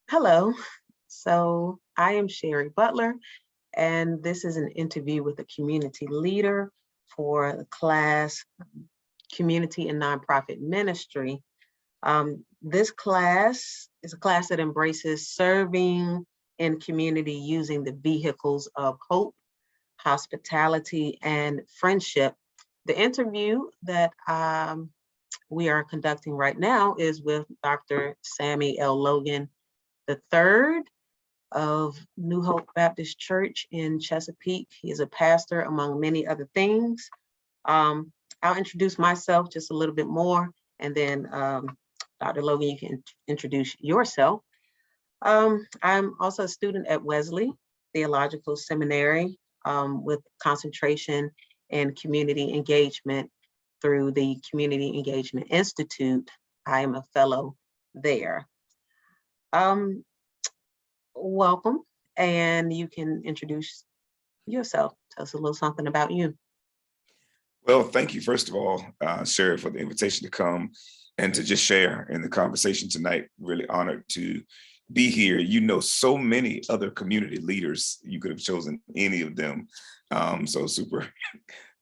Hello. So I am Sherry Butler, and this is an interview with a community leader for the class Community and Nonprofit Ministry. This class is a class that embraces serving in community using the vehicles of hope, hospitality, and friendship. The interview that we are conducting right now is with Dr. Sammie L. Logan the third of New Hope Baptist Church in Chesapeake. He is a pastor, among many other things. Um, I'll introduce myself just a little bit more, and then Dr. Logan, you can introduce yourself. I'm also a student at Wesley Theological Seminary with concentration in community engagement through the Community Engagement Institute. I am a fellow there. Um, Welcome, and you can introduce yourself. Tell us a little something about you. Well, thank you, first of all, Sarah, for the invitation to come and to just share in the conversation tonight. Really honored to be here. You know, so many other community leaders. You could have chosen any of them. So super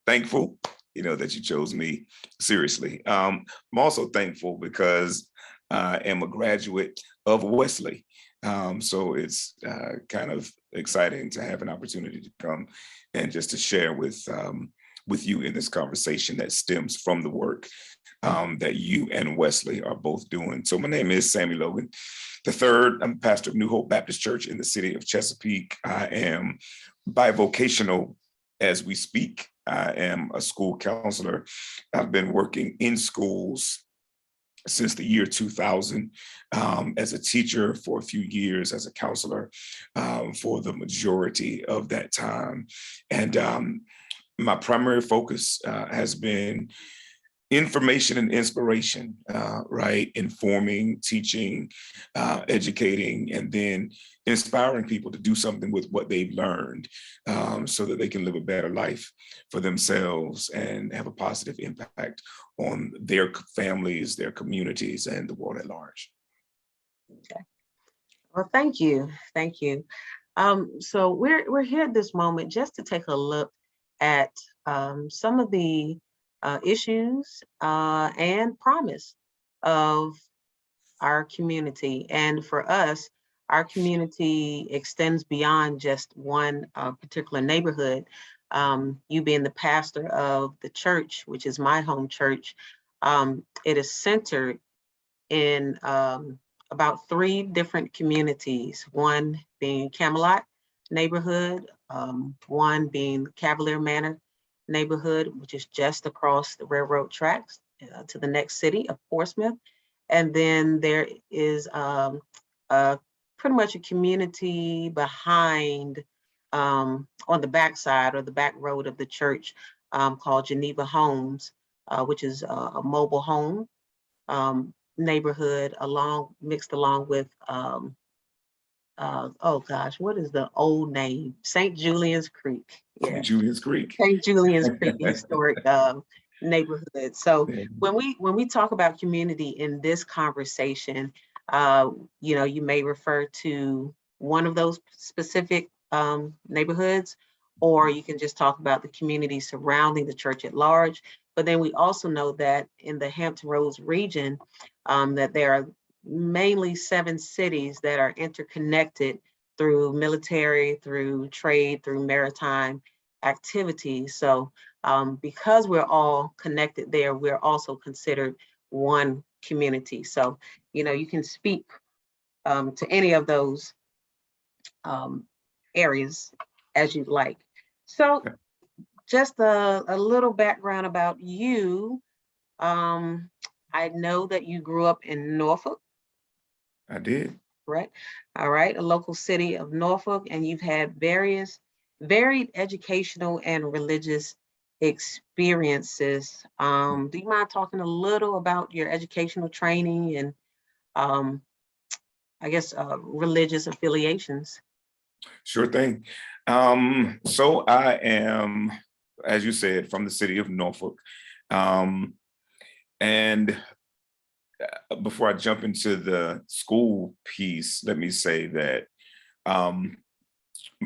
thankful, that you chose me seriously. I'm also thankful because I am a graduate of Wesley. So it's kind of exciting to have an opportunity to come and just to share with you in this conversation that stems from the work that you and Wesley are both doing. So my name is Sammie Logan the third. I'm pastor of New Hope Baptist Church in the city of Chesapeake. I am bivocational as we speak. I am a school counselor. I've been working in schools since the year 2000 as a teacher for a few years, as a counselor for the majority of that time. And my primary focus has been information and inspiration, right? Informing, teaching, educating, and then inspiring people to do something with what they've learned so that they can live a better life for themselves and have a positive impact on their families, their communities, and the world at large. Okay. Well, thank you. Thank you. So we're here at this moment just to take a look at some of the issues and promise of our community. And for us, our community extends beyond just one particular neighborhood. You being the pastor of the church, which is my home church, it is centered in about three different communities, one being Camelot neighborhood, one being Cavalier Manor neighborhood, which is just across the railroad tracks to the next city of Portsmouth. And then there is pretty much a community behind on the backside or the back road of the church called Geneva Homes, which is a mobile home neighborhood mixed along with oh gosh, what is the old name? St. Julian's Creek. Yeah, St. Julian's Creek. St. Julian's Creek historic neighborhood. So when we talk about community in this conversation, you may refer to one of those specific neighborhoods, or you can just talk about the community surrounding the church at large. But then we also know that in the Hampton Roads region, that there are mainly 7 cities that are interconnected through military, through trade, through maritime activities. So because we're all connected there, we're also considered one community. So, you can speak to any of those areas as you'd like. So just a little background about you. I know that you grew up in Norfolk. I did. Correct. All right, a local city of Norfolk, and you've had varied educational and religious experiences. Do you mind talking a little about your educational training and um, I guess religious affiliations? Sure thing. So I am, as you said, from the city of Norfolk. And before I jump into the school piece, let me say that um,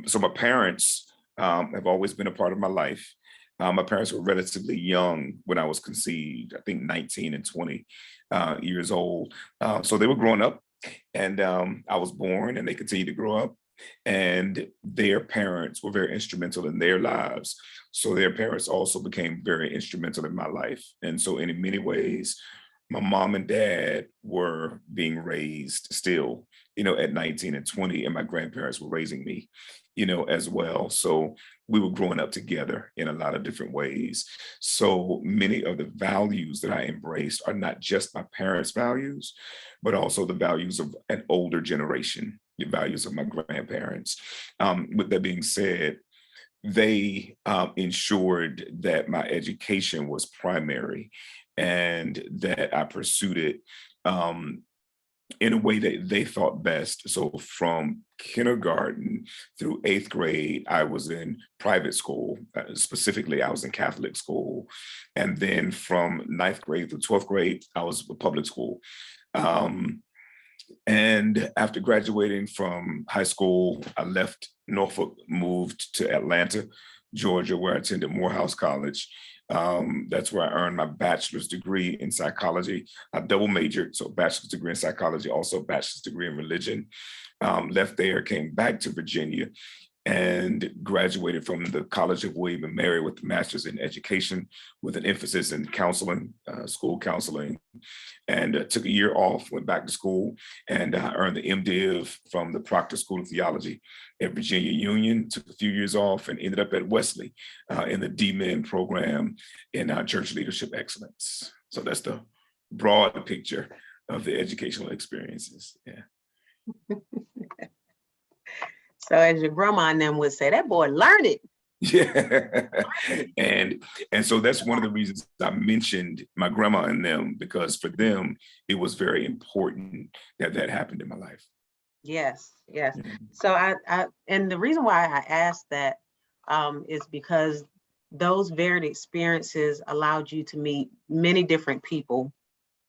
so my parents have always been a part of my life. My parents were relatively young when I was conceived, I think 19 and 20 years old. So they were growing up, and I was born, and they continued to grow up. And their parents were very instrumental in their lives. So their parents also became very instrumental in my life. And so, in many ways, my mom and dad were being raised still, at 19 and 20, and my grandparents were raising me, as well. So we were growing up together in a lot of different ways. So many of the values that I embraced are not just my parents' values, but also the values of an older generation, the values of my grandparents. With that being said, they ensured that my education was primary and that I pursued it in a way that they thought best. So from kindergarten through 8th grade, I was in private school. Specifically, I was in Catholic school. And then from 9th grade through 12th grade, I was in public school. Um, and after graduating from high school, I left Norfolk, moved to Atlanta, Georgia, where I attended Morehouse College. That's where I earned my bachelor's degree in psychology. I double majored, so bachelor's degree in psychology, also bachelor's degree in religion. Left there, came back to Virginia, and graduated from the College of William and Mary with a master's in education with an emphasis in counseling, school counseling, and took a year off, went back to school, and earned the MDiv from the Proctor School of Theology at Virginia Union, took a few years off, and ended up at Wesley in the D-Min program in Church Leadership Excellence. So that's the broad picture of the educational experiences. Yeah. So as your grandma and them would say, that boy learned it. Yeah. and so that's one of the reasons I mentioned my grandma and them, because for them it was very important that that happened in my life. Yes, yes. Yeah. So and the reason why I asked that is because those varied experiences allowed you to meet many different people.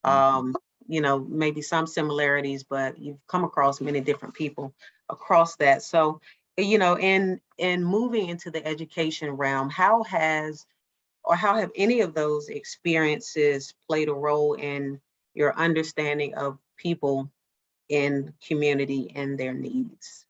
Mhm. Maybe some similarities, but you've come across many different people across that. So, in moving into the education realm, how have any of those experiences played a role in your understanding of people in community and their needs?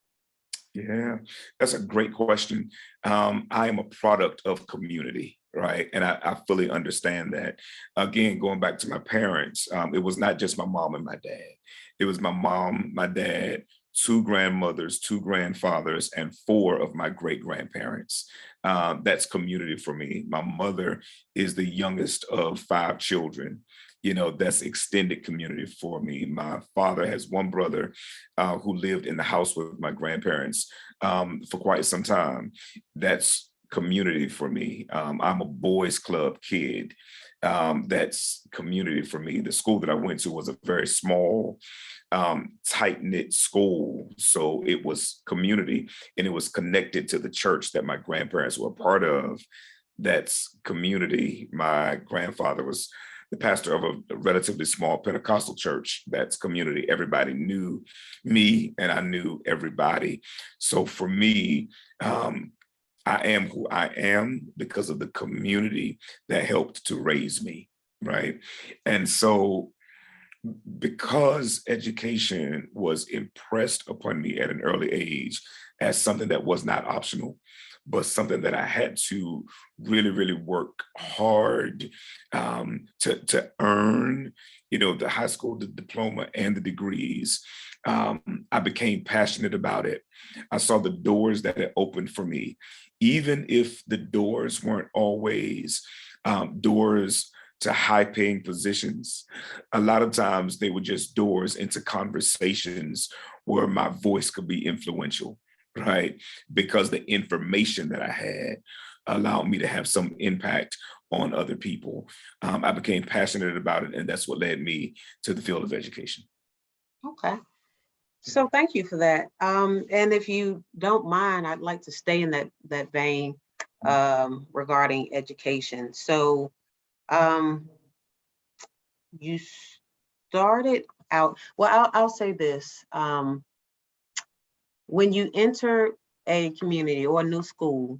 Yeah, that's a great question. I am a product of community, right? And I fully understand that. Again, going back to my parents, it was not just my mom and my dad. It was my mom, my dad, two grandmothers, two grandfathers, and four of my great grandparents. That's community for me. My mother is the youngest of five children. That's extended community for me. My father has one brother who lived in the house with my grandparents for quite some time. That's community for me. I'm a boys club kid. That's community for me. The school that I went to was a very small, tight-knit school. So it was community, and it was connected to the church that my grandparents were a part of. That's community. My grandfather was the pastor of a relatively small Pentecostal church. That's community. Everybody knew me, and I knew everybody. So for me, I am who I am because of the community that helped to raise me, right? And so because education was impressed upon me at an early age as something that was not optional, but something that I had to really, really work hard to earn, the high school diploma and the degrees. I became passionate about it. I saw the doors that it opened for me, even if the doors weren't always doors to high paying positions. A lot of times they were just doors into conversations where my voice could be influential, right? Because the information that I had allowed me to have some impact on other people. I became passionate about it, and that's what led me to the field of education. Okay. So thank you for that. And if you don't mind, I'd like to stay in that vein regarding education. So um, you started out, well, I'll say this. When you enter a community or a new school,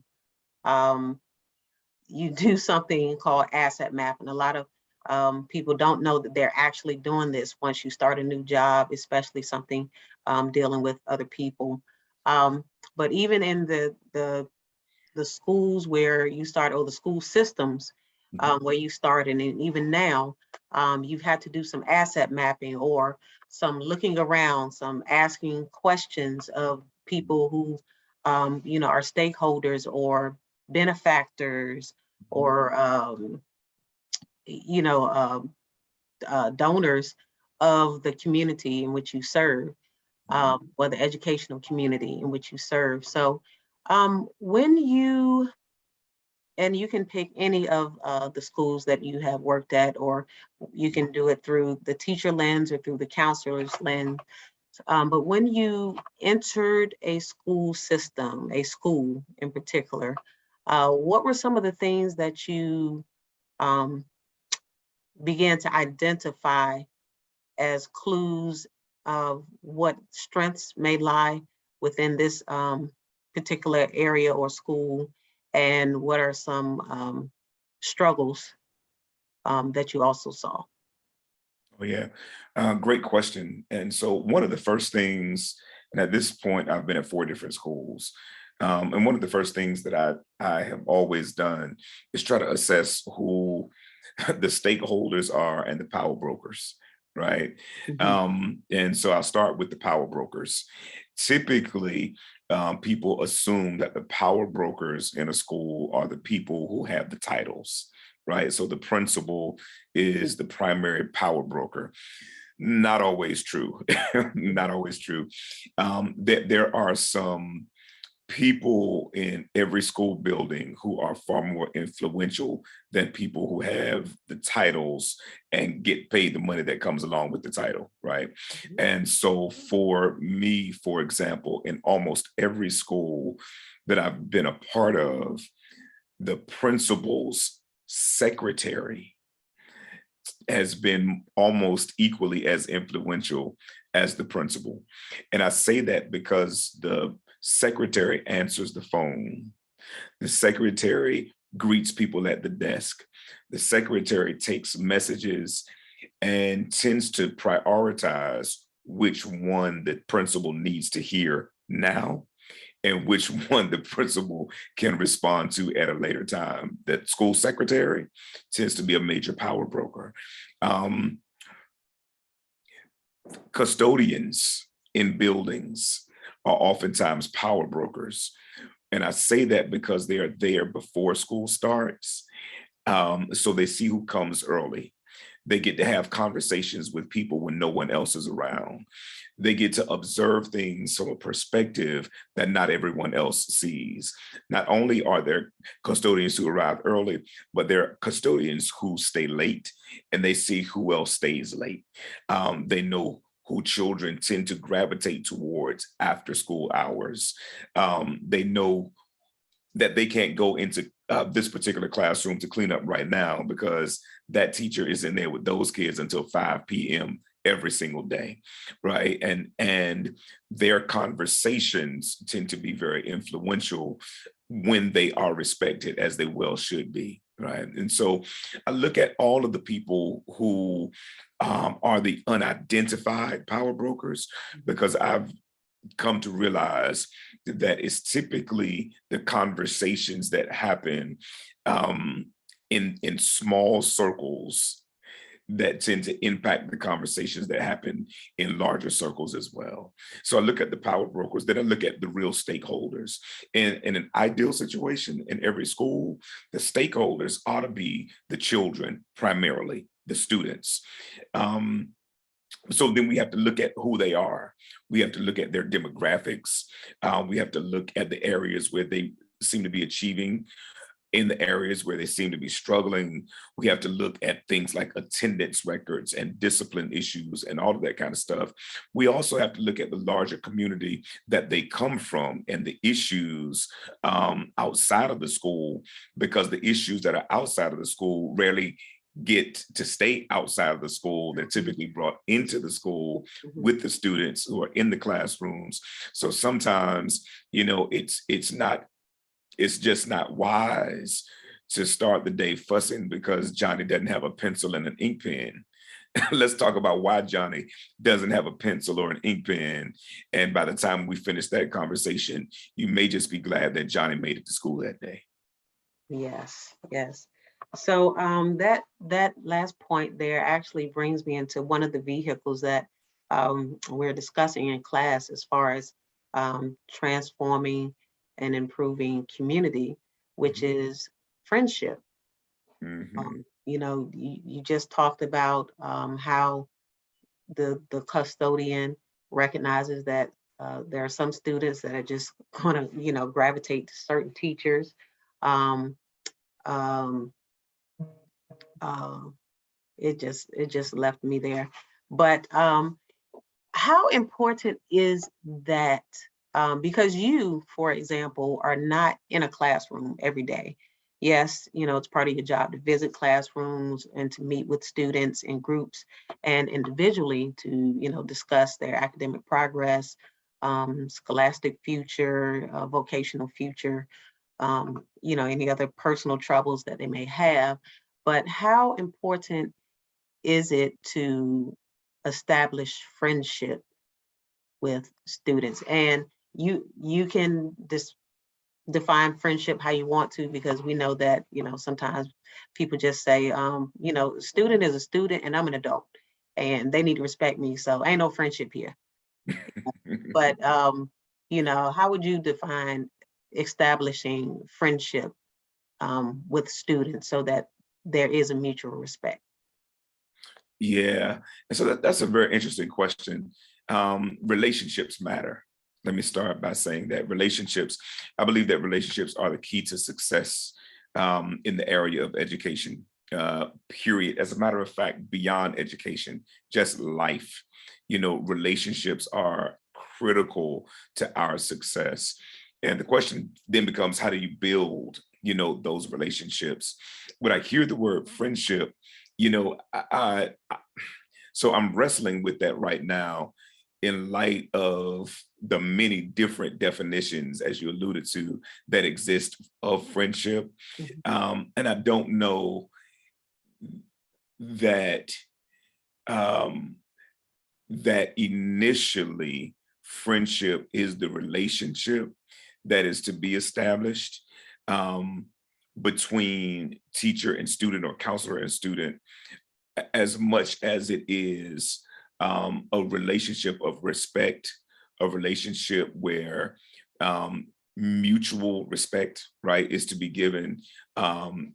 um, you do something called asset mapping. A lot of people don't know that they're actually doing this once you start a new job, especially something dealing with other people. Um, but even in the schools where you start, or the school systems where you start, and even now, you've had to do some asset mapping or some looking around, some asking questions of people who, are stakeholders or benefactors or, you know, donors of the community in which you serve, or the educational community in which you serve. So when you, and you can pick any of the schools that you have worked at, or you can do it through the teacher lens or through the counselor's lens. But when you entered a school system, a school in particular, what were some of the things that you um, began to identify as clues of what strengths may lie within this particular area or school, and what are some struggles that you also saw? Oh, yeah. Great question. And so one of the first things, and at this point, I've been at 4 different schools. And one of the first things that I have always done is try to assess who the stakeholders are and the power brokers, right? Mhm. And so I'll start with the power brokers. Typically, people assume that the power brokers in a school are the people who have the titles, right? So the principal is the primary power broker. Not always true. Not always true. There are some people in every school building who are far more influential than people who have the titles and get paid the money that comes along with the title, right? Mhm. And so for me, for example, in almost every school that I've been a part of, the principal's secretary has been almost equally as influential as the principal. And I say that because the secretary answers the phone. The secretary greets people at the desk. The secretary takes messages and tends to prioritize which one the principal needs to hear now and which one the principal can respond to at a later time. That school secretary tends to be a major power broker. Um, Custodians in buildings are oftentimes power brokers. And I say that because they are there before school starts. So they see who comes early. They get to have conversations with people when no one else is around. They get to observe things from a perspective that not everyone else sees. Not only are there custodians who arrive early, but there are custodians who stay late and they see who else stays late. They know who children tend to gravitate towards after school hours. They know that they can't go into this particular classroom to clean up right now because that teacher is in there with those kids until 5 p.m. every single day, right? And their conversations tend to be very influential when they are respected, as they well should be, right? And so I look at all of the people who are the unidentified power brokers, because I've come to realize that it's typically the conversations that happen in small circles that tend to impact the conversations that happen in larger circles as well. So I look at the power brokers, then I look at the real stakeholders. In an ideal situation in every school, the stakeholders ought to be the children primarily, the students. So then we have to look at who they are. We have to look at their demographics. We have to look at the areas where they seem to be achieving, in the areas where they seem to be struggling. We have to look at things like attendance records and discipline issues and all of that kind of stuff. We also have to look at the larger community that they come from and the issues outside of the school, because the issues that are outside of the school rarely get to stay outside of the school. They're typically brought into the school Mhm. with the students who are in the classrooms. So sometimes, it's just not wise to start the day fussing because Johnny doesn't have a pencil and an ink pen. Let's talk about why Johnny doesn't have a pencil or an ink pen. And by the time we finish that conversation, you may just be glad that Johnny made it to school that day. Yes, yes. So that last point there actually brings me into one of the vehicles that we're discussing in class as far as transforming and improving community, which is friendship. Mhm. You just talked about how the custodian recognizes that there are some students that are just gonna, gravitate to certain teachers. Um, um, uh, it just left me there. But how important is that? Because you, for example, are not in a classroom every day. Yes, it's part of your job to visit classrooms and to meet with students in groups and individually to, discuss their academic progress, scholastic future, vocational future, any other personal troubles that they may have. But how important is it to establish friendship with students? And you can define friendship how you want to, because we know that, sometimes people just say, student is a student and I'm an adult and they need to respect me. So ain't no friendship here. But how would you define establishing friendship with students so that there is a mutual respect? Yeah. And so that's a very interesting question. Relationships matter. Let me start by saying that I believe that relationships are the key to success in the area of education, period. As a matter of fact, beyond education, just life, relationships are critical to our success. And the question then becomes, how do you build, those relationships? When I hear the word friendship, so I'm wrestling with that right now in light of the many different definitions, as you alluded to, that exist of friendship. Mhm. And I don't know that um, that initially friendship is the relationship that is to be established um, between teacher and student or counselor and student, as much as it is a relationship of respect, a relationship where mutual respect, right, is to be given, um,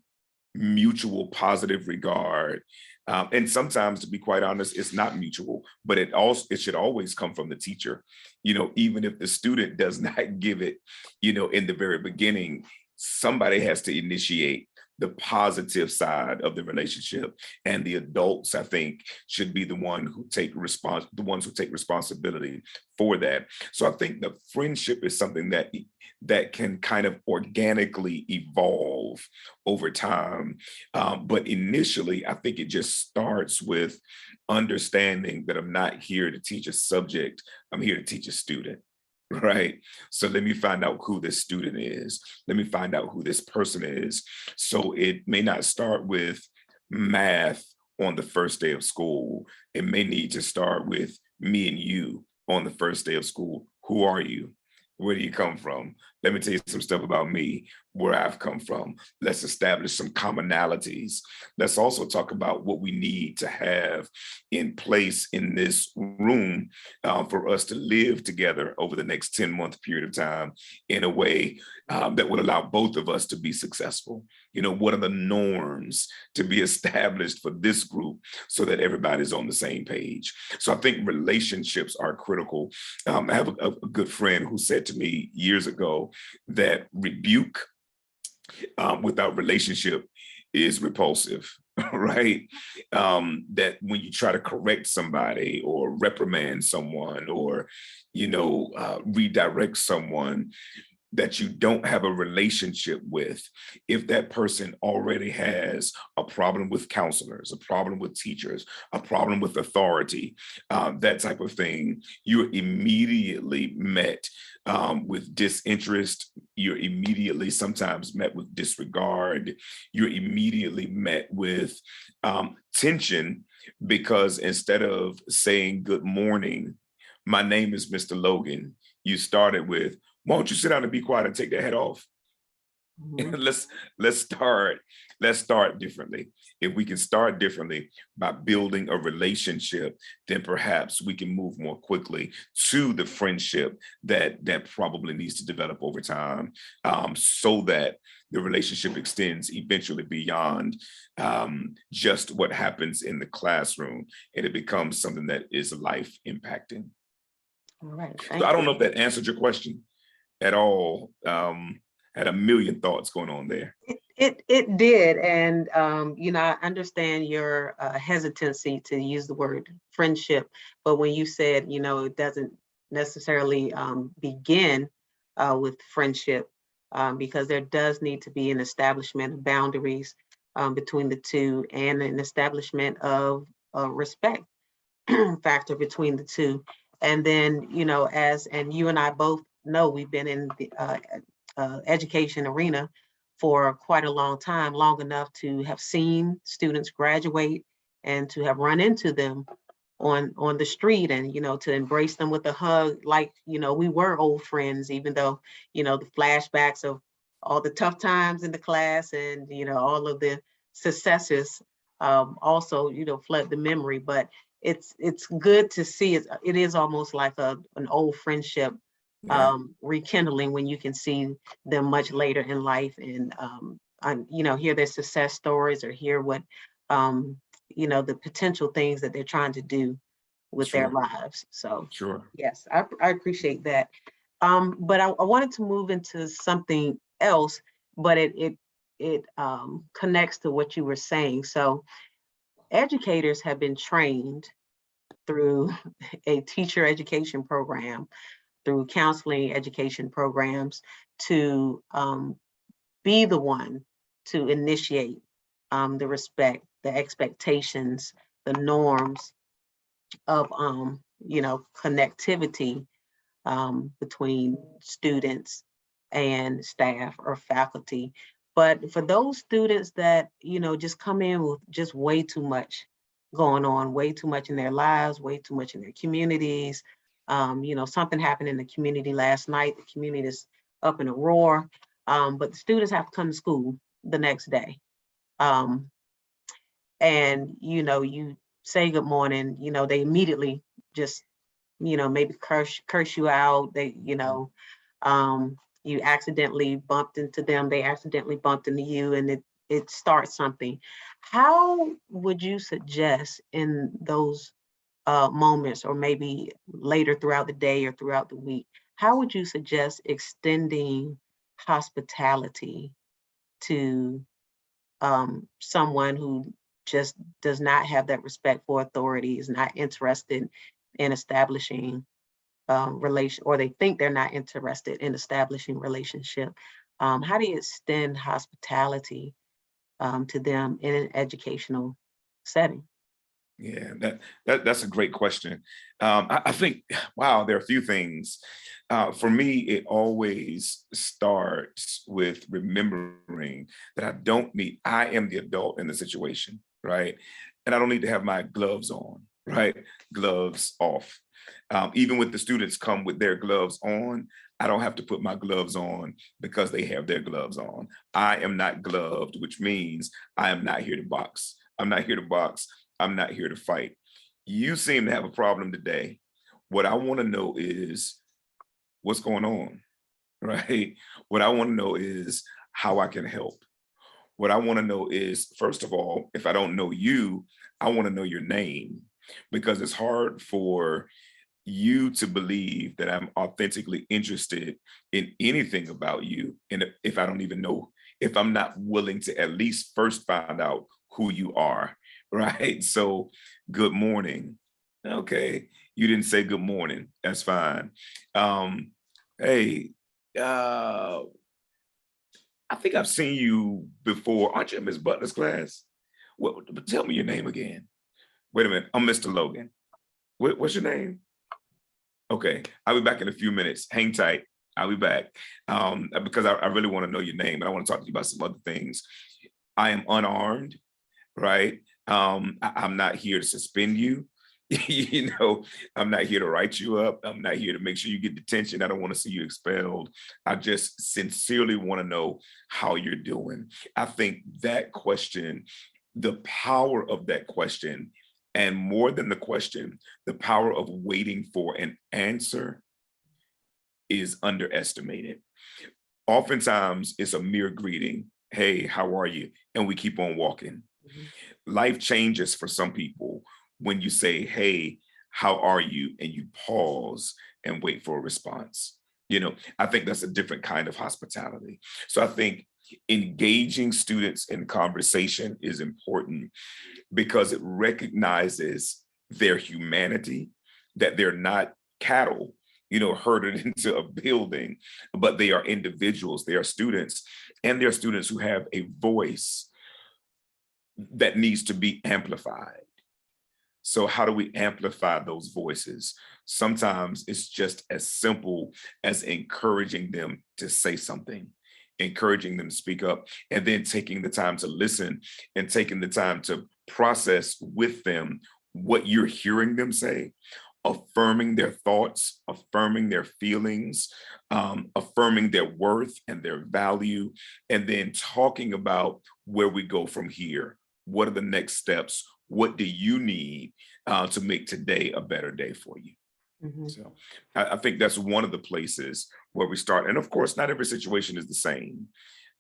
mutual positive regard. And sometimes, to be quite honest, it's not mutual, but it should always come from the teacher. Even if the student does not give it, in the very beginning, somebody has to initiate the positive side of the relationship, and the adults, I think, should be the ones who take responsibility for that. So I think the friendship is something that can kind of organically evolve over time. But initially, I think it just starts with understanding that I'm not here to teach a subject, I'm here to teach a student. Right. So let me find out who this student is. Let me find out who this person is. So it may not start with math on the first day of school. It may need to start with me and you on the first day of school. Who are you? Where do you come from? Let me tell you some stuff about me, where I've come from. Let's establish some commonalities. Let's also talk about what we need to have in place in this room for us to live together over the next 10-month period of time in a way that would allow both of us to be successful. What are the norms to be established for this group so that everybody's on the same page? So I think relationships are critical. I have a good friend who said to me years ago that rebuke without relationship is repulsive, right? That when you try to correct somebody or reprimand someone or, redirect someone, that you don't have a relationship with, if that person already has a problem with counselors, a problem with teachers, a problem with authority, that type of thing, you're immediately met with disinterest. You're immediately sometimes met with disregard. You're immediately met with tension, because instead of saying good morning, my name is Mr. Logan, you started with, why don't you sit down and be quiet and take that head off? Mhm. let's start differently. If we can start differently by building a relationship, then perhaps we can move more quickly to the friendship that probably needs to develop over time, so that the relationship extends eventually beyond just what happens in the classroom, and it becomes something that is life impacting. All right, So thank I don't you. know if that answered your question at all. Had a million thoughts going on there. It did, and I understand your hesitancy to use the word friendship, but when you said, it doesn't necessarily begin with friendship, because there does need to be an establishment of boundaries between the two, and an establishment of respect factor between the two. And then, and you and I both know, we've been in the education arena for quite a long time, long enough to have seen students graduate and to have run into them on the street, and to embrace them with a hug, like we were old friends, even though the flashbacks of all the tough times in the class, and all of the successes also flood the memory. But it's good to see it is almost like an old friendship Yeah, rekindling when you can see them much later in life, and hear their success stories, or hear what the potential things that they're trying to do with their sure, lives. So sure. yes, I appreciate that. But I wanted to move into something else, but it connects to what you were saying. So educators have been trained through a teacher education program, through counseling education programs, to be the one to initiate the respect, the expectations, the norms of connectivity between students and staff or faculty. But for those students that just come in with just way too much going on, way too much in their lives, way too much in their communities. Something happened in the community last night. The community is up in a roar, but the students have to come to school the next day. Um, and you say good morning, they immediately just maybe curse you out. They, you accidentally bumped into them, they accidentally bumped into you, and it starts something. How would you suggest in those moments, or maybe later throughout the day or throughout the week, how would you suggest extending hospitality to someone who just does not have that respect for authority, is not interested in establishing relation, or they think they're not interested in establishing relationship? How do you extend hospitality to them in an educational setting? Yeah, that's a great question. I think, wow, there are a few things. For me, it always starts with remembering that I am the adult in the situation, right? And I don't need to have my gloves on, right? Gloves off. Even with the students come with their gloves on, I don't have to put my gloves on because they have their gloves on. I am not gloved, which means I am not here to box. I'm not here to box. I'm not here to fight. You seem to have a problem today. What I want to know is what's going on, right? What I want to know is how I can help. What I want to know is, first of all, if I don't know you, I want to know your name, because it's hard for you to believe that I'm authentically interested in anything about you. And if I don't even know, if I'm not willing to at least first find out who you are, right? So, good morning. Okay, you didn't say good morning. That's fine. Um, hey, uh, I think I've seen you before. Aren't you in Miss Butler's class? But tell me your name again. Wait a minute. I'm Mr. Logan. What's your name? Okay, I'll be back in a few minutes. Hang tight. I'll be back because I really want to know your name and I want to talk to you about some other things. I am unarmed, right? I'm not here to suspend you. You know, I'm not here to write you up. I'm not here to make sure you get detention. I don't want to see you expelled. I just sincerely want to know how you're doing. I think that question, the power of that question, and more than the question, the power of waiting for an answer is underestimated. Oftentimes, it's a mere greeting. Hey, how are you? And we keep on walking. Mhm. Life changes for some people when you say, hey, how are you? And you pause and wait for a response. You know, I think that's a different kind of hospitality. So I think engaging students in conversation is important because it recognizes their humanity, that they're not cattle, you know, herded into a building, but they are individuals, they are students, and they're students who have a voice that needs to be amplified. So how do we amplify those voices? Sometimes it's just as simple as encouraging them to say something, encouraging them to speak up, and then taking the time to listen and taking the time to process with them what you're hearing them say, affirming their thoughts, affirming their feelings, affirming their worth and their value, and then talking about where we go from here. What are the next steps? What do you need to make today a better day for you? Mhm. So I think that's one of the places where we start. And of course, not every situation is the same.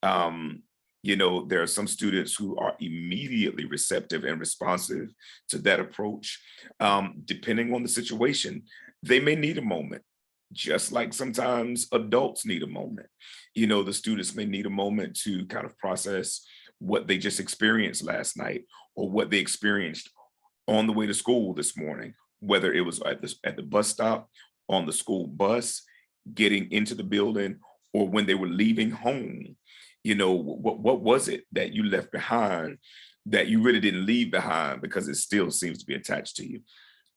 Um, you know, there are some students who are immediately receptive and responsive to that approach. Depending on the situation, they may need a moment, just like sometimes adults need a moment. You know, the students may need a moment to kind of process what they just experienced last night or what they experienced on the way to school this morning, whether it was at the bus stop, on the school bus, getting into the building, or when they were leaving home. You know, what was it that you left behind that you really didn't leave behind because it still seems to be attached to you?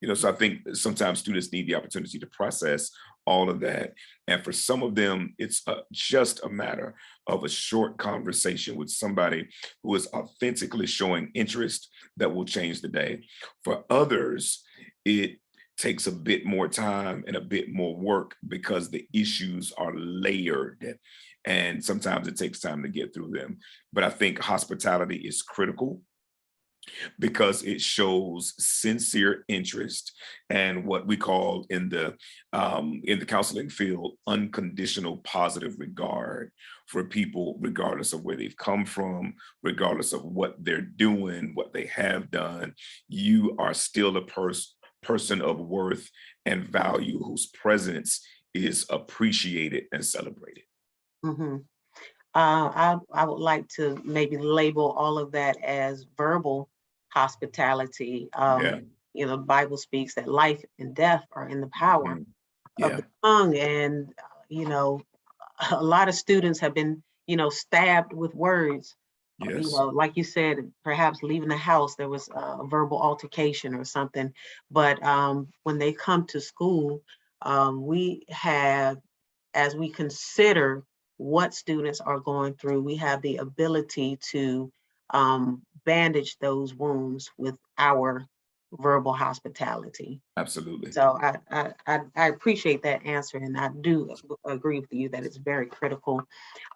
You know, so I think sometimes students need the opportunity to process all of that. And for some of them, it's just a matter of a short conversation with somebody who is authentically showing interest that will change the day. For others, it takes a bit more time and a bit more work because the issues are layered. And sometimes it takes time to get through them. But I think hospitality is critical because it shows sincere interest and what we call in the counseling field unconditional positive regard for people regardless of where they've come from, regardless of what they're doing, what they have done. You are still a person of worth and value whose presence is appreciated and celebrated. Mhm. I would like to maybe label all of that as verbal hospitality. Yeah. You know, the Bible speaks that life and death are in the power Mhm. of the Yeah. tongue, and you know, a lot of students have been, you know, stabbed with words. You Yes. know, like you said, perhaps leaving the house, there was a verbal altercation or something. But when they come to school, we have, as we consider what students are going through, we have the ability to bandage those wounds with our verbal hospitality. Absolutely. So I appreciate that answer, and I do agree with you that it's very critical.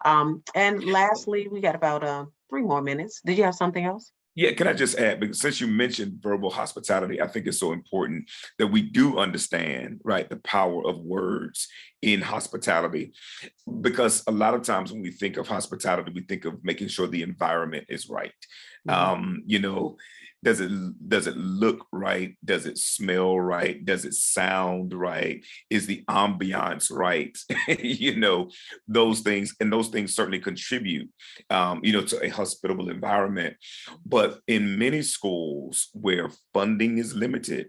And lastly, we got about 3 more minutes. Did you have something else? Yeah, can I just add, because since you mentioned verbal hospitality, I think it's so important that we do understand, right, the power of words in hospitality. Because a lot of times when we think of hospitality, we think of making sure the environment is right. Mhm. You know, does it look right? Does it smell right? Does it sound right? Is the ambiance right? You know, those things, and those things certainly contribute, you know, to a hospitable environment. But in many schools where funding is limited,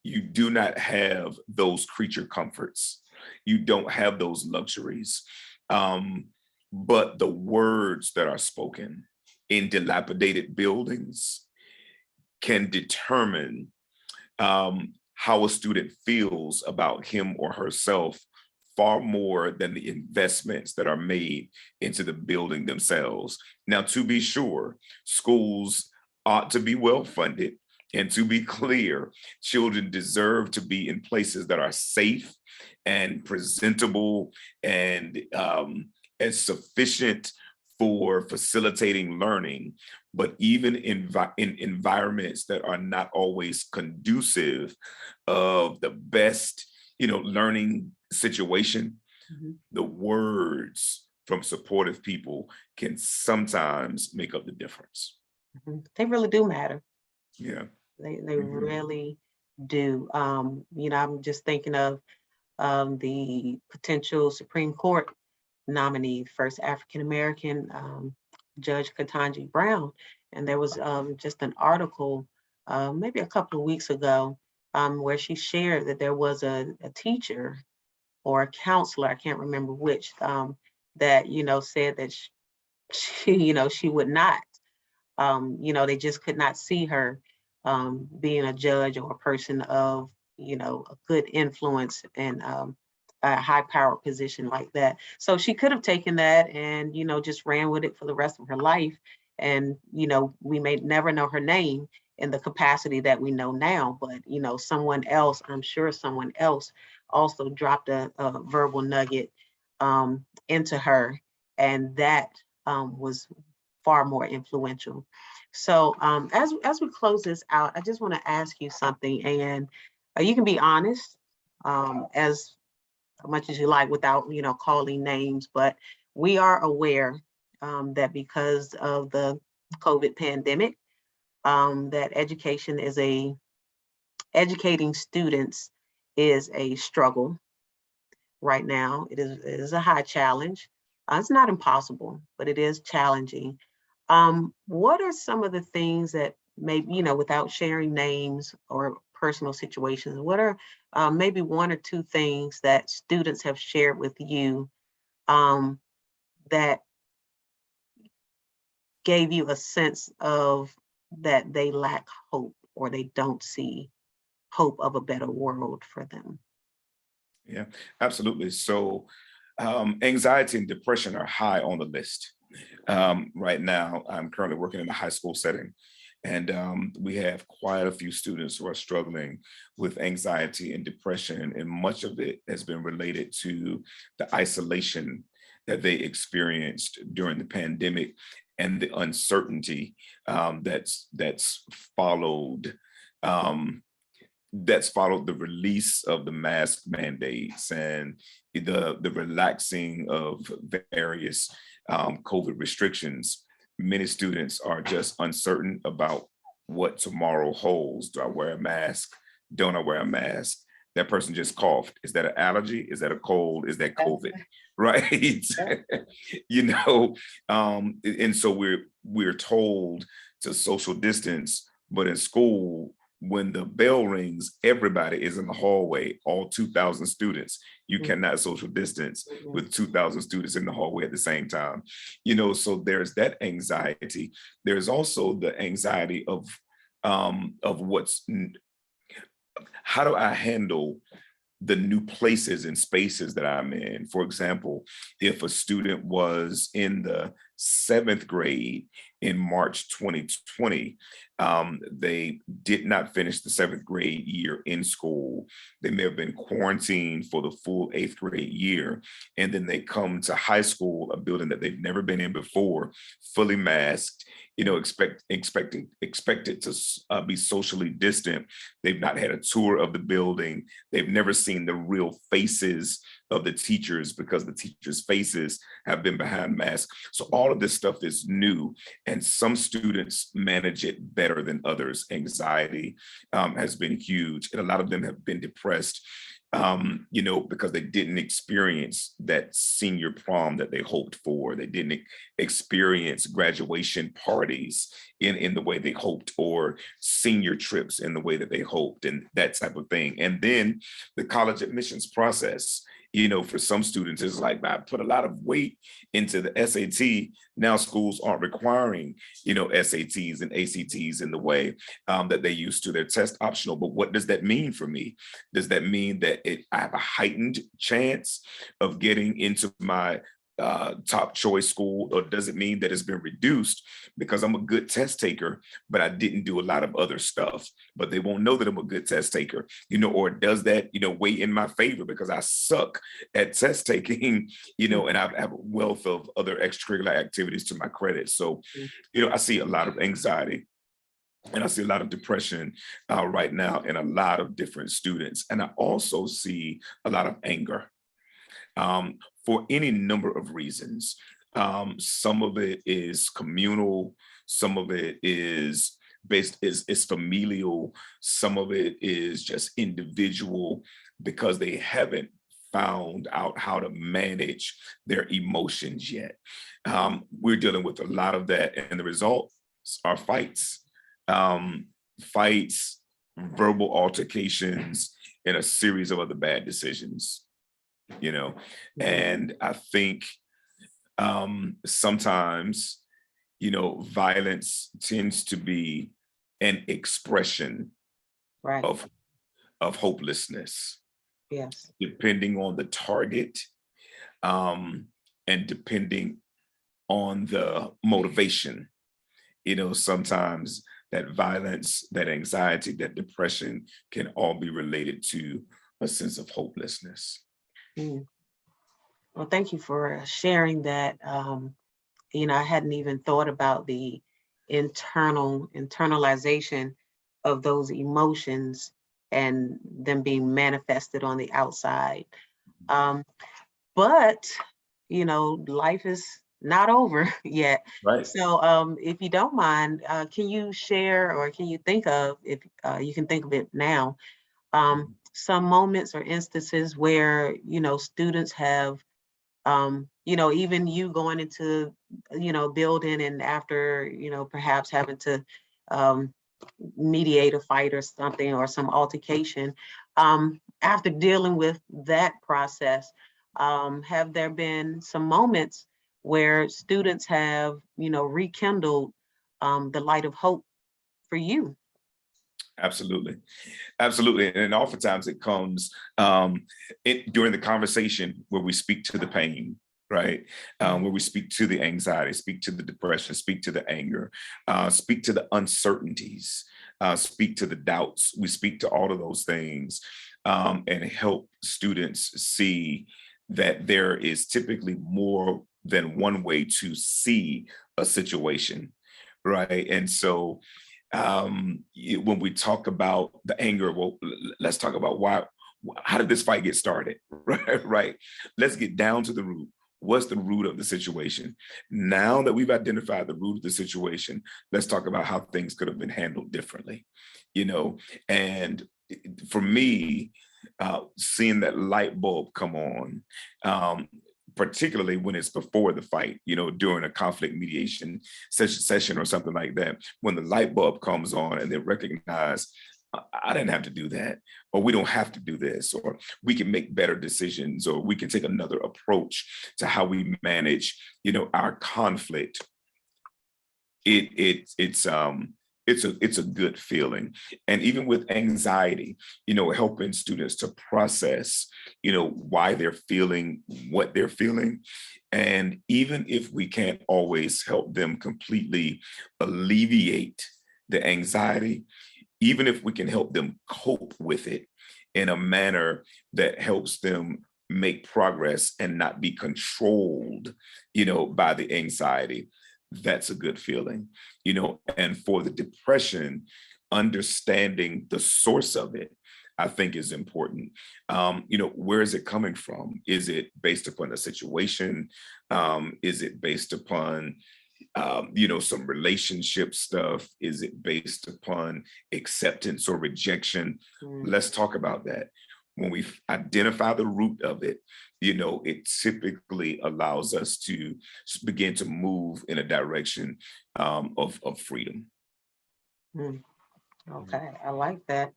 you do not have those creature comforts. You don't have those luxuries. But the words that are spoken in dilapidated buildings can determine how a student feels about him or herself far more than the investments that are made into the building themselves. Now, to be sure, schools ought to be well funded. And to be clear, children deserve to be in places that are safe and presentable and sufficient for facilitating learning. But even in environments that are not always conducive of the best, learning situation, the words from supportive people can sometimes make up the difference. They really do matter. Yeah. They really do. I'm just thinking of the potential Supreme Court nominee, first African-American Judge Ketanji Brown. And there was just an article maybe a couple of weeks ago where she shared that there was a teacher or a counselor, I can't remember which, that, said that she would not, they just could not see her being a judge or a person of, a good influence and a high powered position like that. So she could have taken that and, just ran with it for the rest of her life. And, we may never know her name in the capacity that we know now, but, someone else, I'm sure someone else also dropped a verbal nugget into her. And that was far more influential. So as we close this out, I just want to ask you something, and you can be honest as much as you like without calling names, but we are aware that because of the COVID pandemic, that educating students is a struggle right now. It is a high challenge. It's not impossible, but it is challenging. What are some of the things that maybe, without sharing names or personal situations, what are maybe one or two things that students have shared with you that gave you a sense of that they lack hope or they don't see hope of a better world for them? Yeah, absolutely. So anxiety and depression are high on the list. Right now, I'm currently working in a high school setting, and we have quite a few students who are struggling with anxiety and depression, and much of it has been related to the isolation that they experienced during the pandemic and the uncertainty that's followed. That's followed the release of the mask mandates and the relaxing of various COVID restrictions. Many students are just uncertain about what tomorrow holds. Do I wear a mask? Don't I wear a mask? That person just coughed. Is that an allergy? Is that a cold? Is that COVID? Right? And so we're told to social distance, but in school, when the bell rings, everybody is in the hallway, all 2,000 students. You cannot social distance with 2,000 students in the hallway at the same time. So there's that anxiety. There's also the anxiety of how do I handle the new places and spaces that I'm in. For example, if a student was in the 7th grade in March 2020, they did not finish the 7th grade year in school. They may have been quarantined for the full 8th grade year. And then they come to high school, a building that they've never been in before, fully masked, expected to be socially distant. They've not had a tour of the building. They've never seen the real faces of the teachers because the teachers' faces have been behind masks. So all of this stuff is new, and some students manage it better than others. Anxiety has been huge, and a lot of them have been depressed, because they didn't experience that senior prom that they hoped for. They didn't experience graduation parties in the way they hoped, or senior trips in the way that they hoped, and that type of thing. And then the college admissions process. For some students, it's like I put a lot of weight into the SAT. Now schools aren't requiring, SATs and ACTs in the way that they used to. They're test optional. But what does that mean for me? Does that mean that I have a heightened chance of getting into my top choice school, or does it mean that it's been reduced because I'm a good test taker, but I didn't do a lot of other stuff? But they won't know that I'm a good test taker, or does that, weigh in my favor because I suck at test taking, and I have a wealth of other extracurricular activities to my credit. So, I see a lot of anxiety. And I see a lot of depression right now in a lot of different students. And I also see a lot of anger. For any number of reasons. Some of it is communal, some of it is is familial, some of it is just individual because they haven't found out how to manage their emotions yet. We're dealing with a lot of that, and the results are fights, fights, verbal altercations, and a series of other bad decisions. And I think sometimes, violence tends to be an expression Right. of hopelessness, Yes. depending on the target, and depending on the motivation. Sometimes that violence, that anxiety, that depression can all be related to a sense of hopelessness. Mm. Well, thank you for sharing that. I hadn't even thought about the internalization of those emotions and them being manifested on the outside. Um, but, life is not over yet. Right. So if you don't mind, can you share, or can you think of, if you can think of it now, some moments or instances where, students have, even you going into, building, and after, perhaps having to um, mediate a fight or something, or some altercation, after dealing with that process, have there been some moments where students have, rekindled the light of hope for you? Absolutely. Absolutely. And oftentimes it comes during the conversation where we speak to the pain, right? Where we speak to the anxiety, speak to the depression, speak to the anger, speak to the uncertainties, speak to the doubts. We speak to all of those things, and help students see that there is typically more than one way to see a situation, right? And so when we talk about the anger, well, let's talk about how did this fight get started? Right. Let's get down to the root. What's the root of the situation? Now that we've identified the root of the situation, let's talk about how things could have been handled differently. And for me, seeing that light bulb come on, particularly when it's before the fight, during a conflict mediation session or something like that, when the light bulb comes on and they recognize, I didn't have to do that, or we don't have to do this, or we can make better decisions, or we can take another approach to how we manage, our conflict. It's a good feeling. And even with anxiety, helping students to process, why they're feeling what they're feeling. And even if we can't always help them completely alleviate the anxiety, even if we can help them cope with it in a manner that helps them make progress and not be controlled, by the anxiety, that's a good feeling. And for the depression, understanding the source of it, I think is important. Where is it coming from? Is it based upon the situation? Is it based upon some relationship stuff? Is it based upon acceptance or rejection? Let's talk about that. When we identify the root of it, it typically allows us to begin to move in a direction of freedom. Okay, I like that.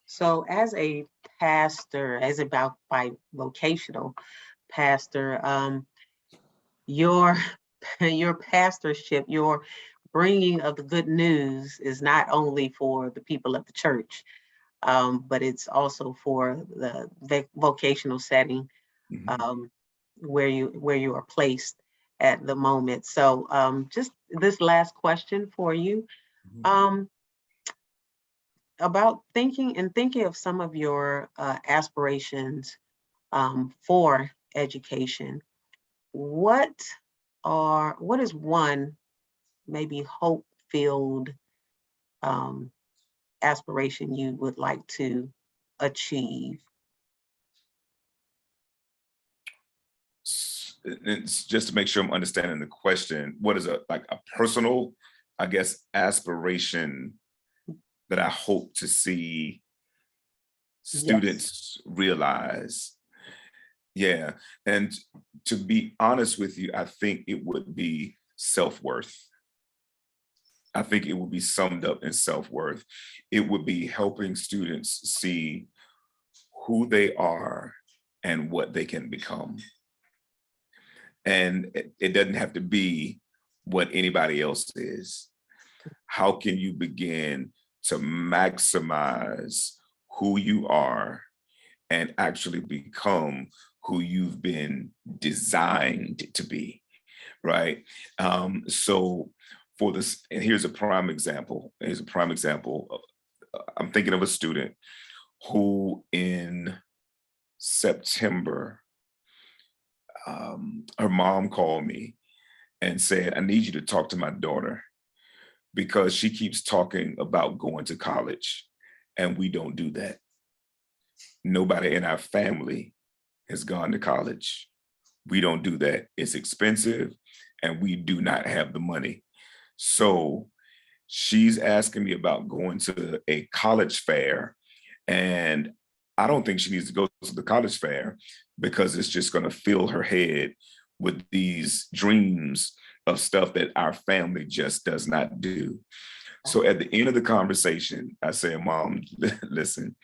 So as a pastor, as about by vocational pastor, your your pastorship, your bringing of the good news is not only for the people of the church, but it's also for the vocational setting, Mhm. um, where you are placed at the moment. So just this last question for you, Mhm. um, about thinking of some of your aspirations for education. What what is one maybe hope filled um, aspiration you would like to achieve? It's just to make sure I'm understanding the question. What is a like a personal, I guess, aspiration that I hope to see Yes. students realize? Yeah. And to be honest with you, I think it would be self-worth. I think it would be summed up in self-worth. It would be helping students see who they are and what they can become. And it doesn't have to be what anybody else is. How can you begin to maximize who you are and actually become who you've been designed to be, right? So for this, and here's a prime example. Here's a prime example. I'm thinking of a student who in September, her mom called me and said, I need you to talk to my daughter because she keeps talking about going to college and we don't do that. Nobody in our family has gone to college. We don't do that. It's expensive and we do not have the money. So she's asking me about going to a college fair, and I don't think she needs to go to the college fair because it's just going to fill her head with these dreams of stuff that our family just does not do. So at the end of the conversation, I said, Mom, listen,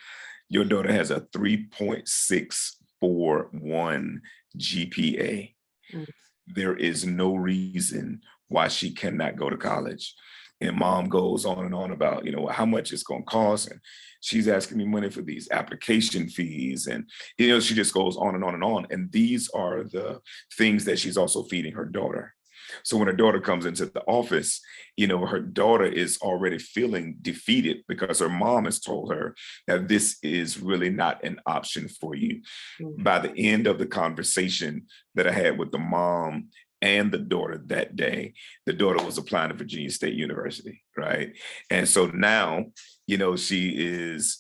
your daughter has a 3.641 GPA. Mm. There is no reason why she cannot go to college. And mom goes on and on about, how much it's going to cost. And she's asking me money for these application fees. And, she just goes on and on and on. And these are the things that she's also feeding her daughter. So when her daughter comes into the office, her daughter is already feeling defeated because her mom has told her that this is really not an option for you. Mm. By the end of the conversation that I had with the mom and the daughter that day, the daughter was applying to Virginia State University, right? And so now, she is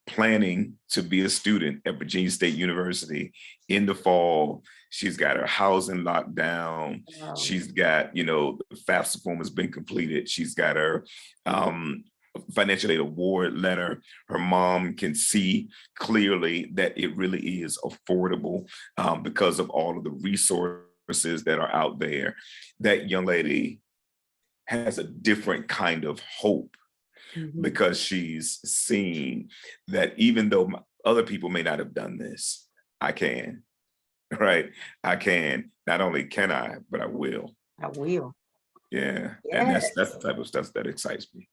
planning to be a student at Virginia State University in the fall. She's got her housing locked down. Wow. She's got, the FAFSA form has been completed. She's got her financial aid award letter. Her mom can see clearly that it really is affordable because of all of the resources that are out there. That young lady has a different kind of hope Mhm. because she's seen that even though other people may not have done this, I can, right? I can. Not only can I, but I will. I will. Yeah. And that's Yes. the type of stuff that excites me.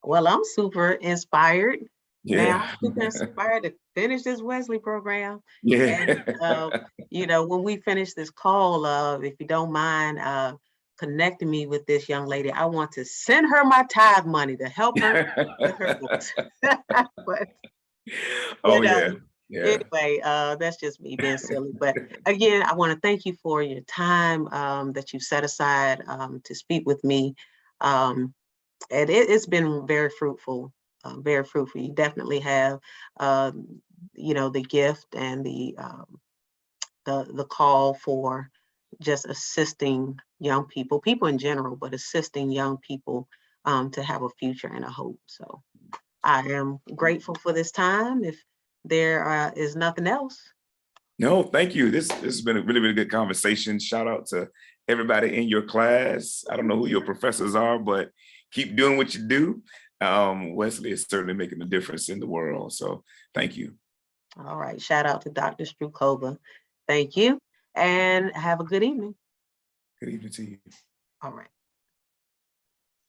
Well, I'm super inspired now. Yeah. I'm super inspired to finish this Wesley program. And, Yeah. when we finish this call, if you don't mind connecting me with this young lady, I want to send her my tithe money to help her with her books. But, you Oh know, yeah. Yeah. anyway, that's just me being silly. But again, I want to thank you for your time that you set aside to speak with me. Um, and it's been very fruitful, very fruitful. You definitely have, the gift and the call for just assisting young people in general, but assisting young people to have a future and a hope. So I am grateful for this time. If there is nothing else, No, thank you. This has been a really, really good conversation. Shout out to everybody in your class. I don't know who your professors are, but keep doing what you do. Wesley is certainly making a difference in the world. So thank you. All right. Shout out to Dr. Strukova. Thank you and have a good evening. Good evening to you. All right.